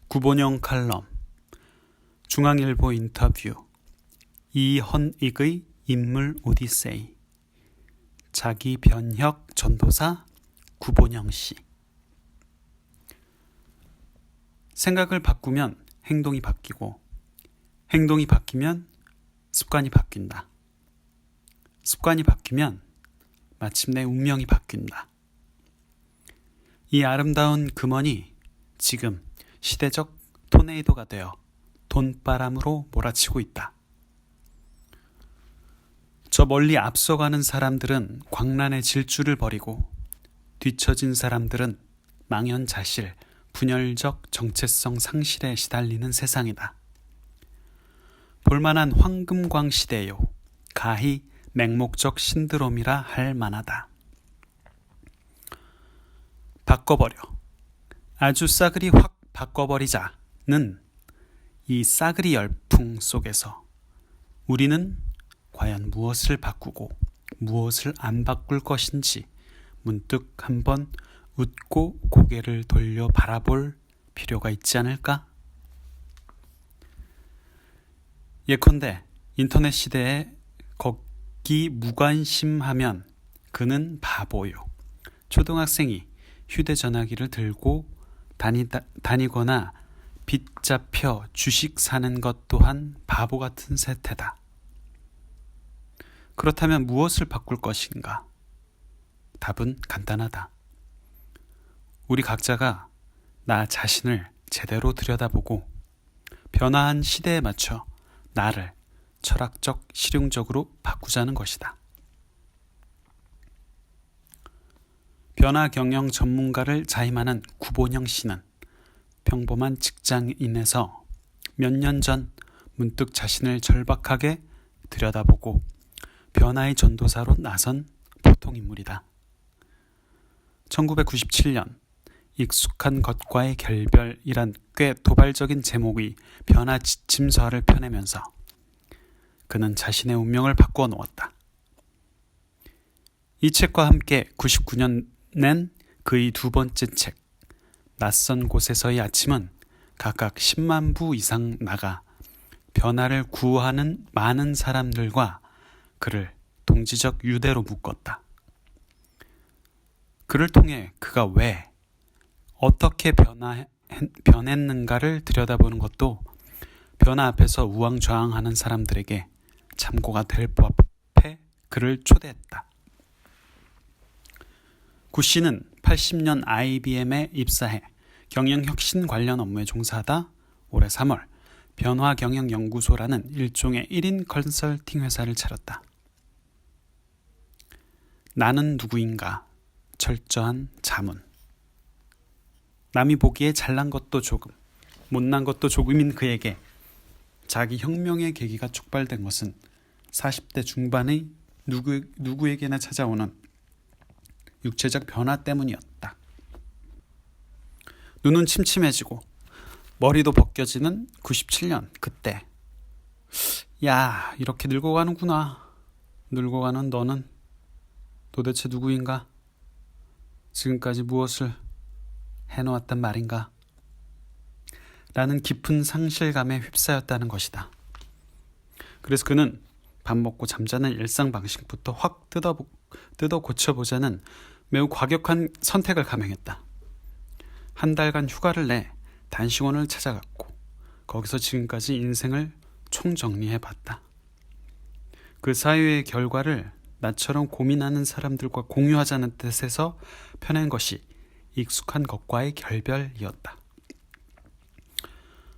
구본영 칼럼, 중앙일보 인터뷰, 이헌익의 인물 오디세이, 자기 변혁 전도사 구본영 씨. 생각을 바꾸면 행동이 바뀌고, 행동이 바뀌면 습관이 바뀐다. 습관이 바뀌면 마침내 운명이 바뀐다. 이 아름다운 금원이 지금 시대적 토네이도가 되어 돈바람으로 몰아치고 있다. 저 멀리 앞서가는 사람들은 광란의 질주를 벌이고, 뒤처진 사람들은 망연자실, 분열적 정체성 상실에 시달리는 세상이다. 볼만한 황금광 시대요. 가히 맹목적 신드롬이라 할 만하다. 바꿔버려. 아주 싸그리 확 바꿔버리자는 이 싸그리 열풍 속에서 우리는 과연 무엇을 바꾸고 무엇을 안 바꿀 것인지 문득 한번 웃고 고개를 돌려 바라볼 필요가 있지 않을까? 예컨대 인터넷 시대에 거기 무관심하면 그는 바보요. 초등학생이 휴대전화기를 들고 다니거나 빚 잡혀 주식 사는 것 또한 바보 같은 세태다. 그렇다면 무엇을 바꿀 것인가? 답은 간단하다. 우리 각자가 나 자신을 제대로 들여다보고 변화한 시대에 맞춰 나를 철학적, 실용적으로 바꾸자는 것이다. 변화 경영 전문가를 자임하는 구본영 씨는 평범한 직장인에서 몇 년 전 문득 자신을 절박하게 들여다보고 변화의 전도사로 나선 보통 인물이다. 1997년 익숙한 것과의 결별이란 꽤 도발적인 제목의 변화 지침서를 펴내면서 그는 자신의 운명을 바꾸어 놓았다. 이 책과 함께 99년 낸 그의 두 번째 책 낯선 곳에서의 아침은 각각 10만 부 이상 나가 변화를 구하는 많은 사람들과 그를 동지적 유대로 묶었다. 그를 통해 그가 왜, 어떻게 변했는가를 들여다보는 것도 변화 앞에서 우왕좌왕하는 사람들에게 참고가 될 법해 그를 초대했다. 구 씨는 80년 IBM에 입사해 경영혁신 관련 업무에 종사하다 올해 3월 변화경영연구소라는 일종의 1인 컨설팅 회사를 차렸다. 나는 누구인가? 철저한 자문. 남이 보기에 잘난 것도 조금, 못난 것도 조금인 그에게 자기 혁명의 계기가 촉발된 것은 40대 중반의 누구에게나 찾아오는 육체적 변화 때문이었다. 눈은 침침해지고 머리도 벗겨지는 97년 그때, 야, 이렇게 늙어가는구나. 늙어가는 너는 도대체 누구인가? 지금까지 무엇을 해놓았단 말인가? 라는 깊은 상실감에 휩싸였다는 것이다. 그래서 그는 밥 먹고 잠자는 일상 방식부터 확 뜯어 고쳐보자는 매우 과격한 선택을 감행했다. 한 달간 휴가를 내 단식원을 찾아갔고 거기서 지금까지 인생을 총정리해봤다. 그 사유의 결과를 나처럼 고민하는 사람들과 공유하자는 뜻에서 펴낸 것이 익숙한 것과의 결별이었다.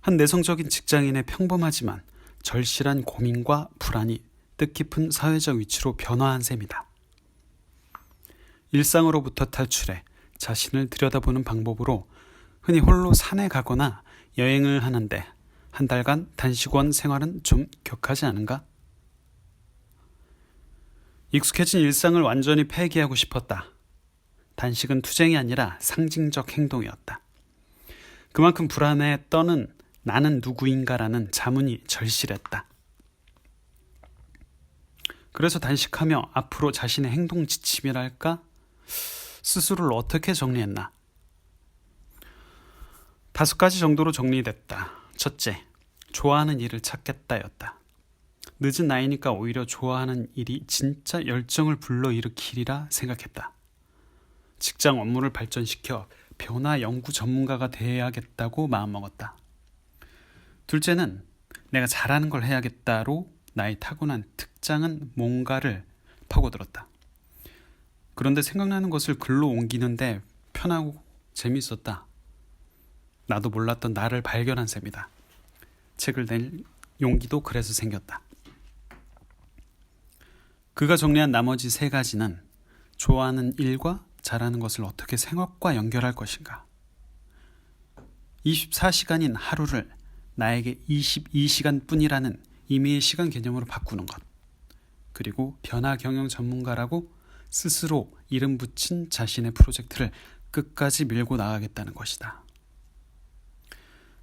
한 내성적인 직장인의 평범하지만 절실한 고민과 불안이 뜻깊은 사회적 위치로 변화한 셈이다. 일상으로부터 탈출해 자신을 들여다보는 방법으로 흔히 홀로 산에 가거나 여행을 하는데 한 달간 단식원 생활은 좀 격하지 않은가? 익숙해진 일상을 완전히 폐기하고 싶었다. 단식은 투쟁이 아니라 상징적 행동이었다. 그만큼 불안에 떠는 나는 누구인가라는 자문이 절실했다. 그래서 단식하며 앞으로 자신의 행동 지침이랄까? 스스로를 어떻게 정리했나? 5가지 정도로 정리됐다. 첫째, 좋아하는 일을 찾겠다였다. 늦은 나이니까 오히려 좋아하는 일이 진짜 열정을 불러일으키리라 생각했다. 직장 업무를 발전시켜 변화 연구 전문가가 돼야겠다고 마음먹었다. 둘째는 내가 잘하는 걸 해야겠다로 나의 타고난 특장은 뭔가를 파고들었다. 그런데 생각나는 것을 글로 옮기는데 편하고 재밌었다. 나도 몰랐던 나를 발견한 셈이다. 책을 낼 용기도 그래서 생겼다. 그가 정리한 나머지 3가지는 좋아하는 일과 잘하는 것을 어떻게 생업과 연결할 것인가. 24시간인 하루를 나에게 22시간 뿐이라는 임의의 시간 개념으로 바꾸는 것. 그리고 변화 경영 전문가라고 스스로 이름 붙인 자신의 프로젝트를 끝까지 밀고 나가겠다는 것이다.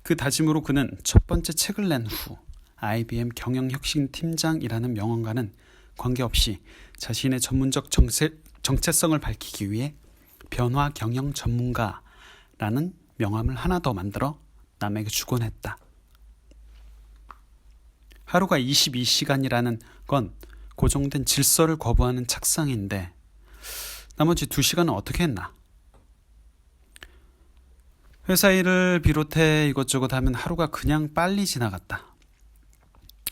그 다짐으로 그는 첫 번째 책을 낸 후 IBM 경영혁신팀장이라는 명언과는 관계없이 자신의 전문적 정체성을 밝히기 위해 변화 경영 전문가라는 명함을 하나 더 만들어 남에게 주곤 했다. 하루가 22시간이라는 건 고정된 질서를 거부하는 착상인데 나머지 2시간은 어떻게 했나? 회사 일을 비롯해 이것저것 하면 하루가 그냥 빨리 지나갔다.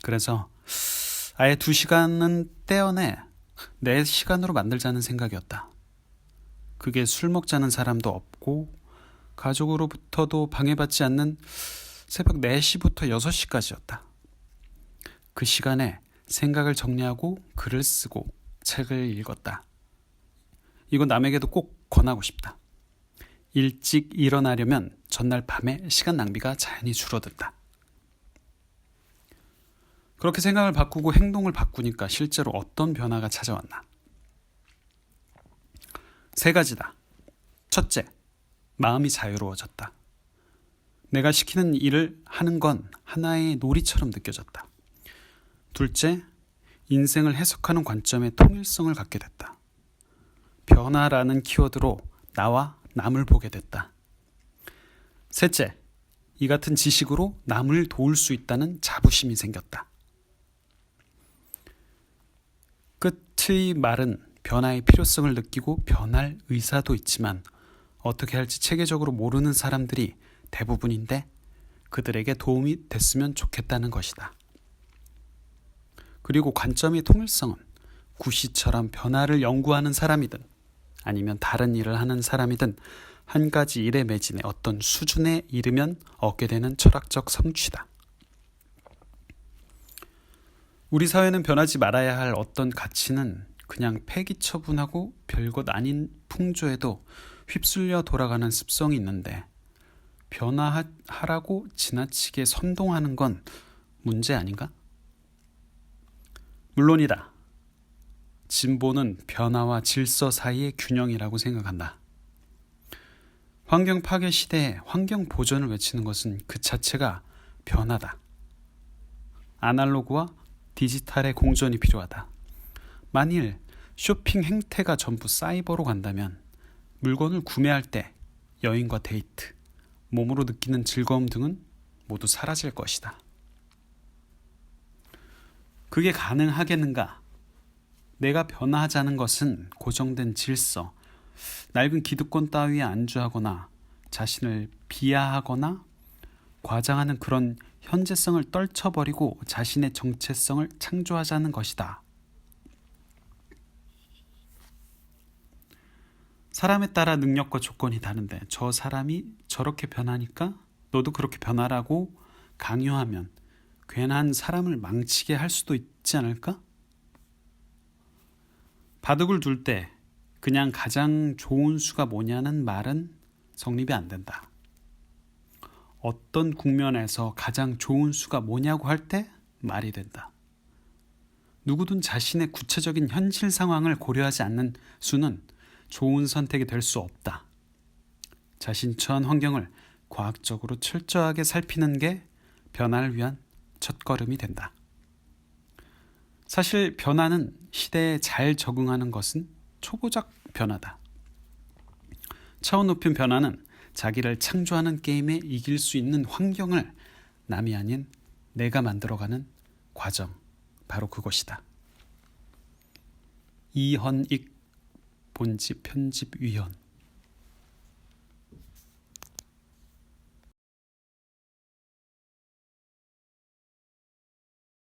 그래서 아예 2시간은 떼어내 내 시간으로 만들자는 생각이었다. 그게 술 먹자는 사람도 없고 가족으로부터도 방해받지 않는 새벽 4시부터 6시까지였다. 그 시간에 생각을 정리하고 글을 쓰고 책을 읽었다. 이건 남에게도 꼭 권하고 싶다. 일찍 일어나려면 전날 밤에 시간 낭비가 자연히 줄어든다. 그렇게 생각을 바꾸고 행동을 바꾸니까 실제로 어떤 변화가 찾아왔나? 3가지다. 첫째, 마음이 자유로워졌다. 내가 시키는 일을 하는 건 하나의 놀이처럼 느껴졌다. 둘째, 인생을 해석하는 관점의 통일성을 갖게 됐다. 변화라는 키워드로 나와 남을 보게 됐다. 셋째, 이 같은 지식으로 남을 도울 수 있다는 자부심이 생겼다. 끝의 말은 변화의 필요성을 느끼고 변할 의사도 있지만 어떻게 할지 체계적으로 모르는 사람들이 대부분인데 그들에게 도움이 됐으면 좋겠다는 것이다. 그리고 관점의 통일성은 구시처럼 변화를 연구하는 사람이든 아니면 다른 일을 하는 사람이든 한 가지 일에 매진해 어떤 수준에 이르면 얻게 되는 철학적 성취다. 우리 사회는 변하지 말아야 할 어떤 가치는 그냥 폐기 처분하고 별것 아닌 풍조에도 휩쓸려 돌아가는 습성이 있는데 변화하라고 지나치게 선동하는 건 문제 아닌가? 물론이다. 진보는 변화와 질서 사이의 균형이라고 생각한다. 환경 파괴 시대에 환경 보존을 외치는 것은 그 자체가 변화다. 아날로그와 디지털의 공존이 필요하다. 만일 쇼핑 행태가 전부 사이버로 간다면 물건을 구매할 때 여행과 데이트, 몸으로 느끼는 즐거움 등은 모두 사라질 것이다. 그게 가능하겠는가? 내가 변화하자는 것은 고정된 질서, 낡은 기득권 따위에 안주하거나 자신을 비하하거나 과장하는 그런 현재성을 떨쳐버리고 자신의 정체성을 창조하자는 것이다. 사람에 따라 능력과 조건이 다른데 저 사람이 저렇게 변하니까 너도 그렇게 변하라고 강요하면 괜한 사람을 망치게 할 수도 있지 않을까? 바둑을 둘 때 그냥 가장 좋은 수가 뭐냐는 말은 성립이 안 된다. 어떤 국면에서 가장 좋은 수가 뭐냐고 할 때 말이 된다. 누구든 자신의 구체적인 현실 상황을 고려하지 않는 수는 좋은 선택이 될 수 없다. 자신 처한 환경을 과학적으로 철저하게 살피는 게 변화를 위한 첫걸음이 된다. 사실 변화는 시대에 잘 적응하는 것은 초보적 변화다. 차원 높은 변화는 자기를 창조하는 게임에 이길 수 있는 환경을 남이 아닌 내가 만들어가는 과정, 바로 그것이다. 이헌익 본집 편집위원.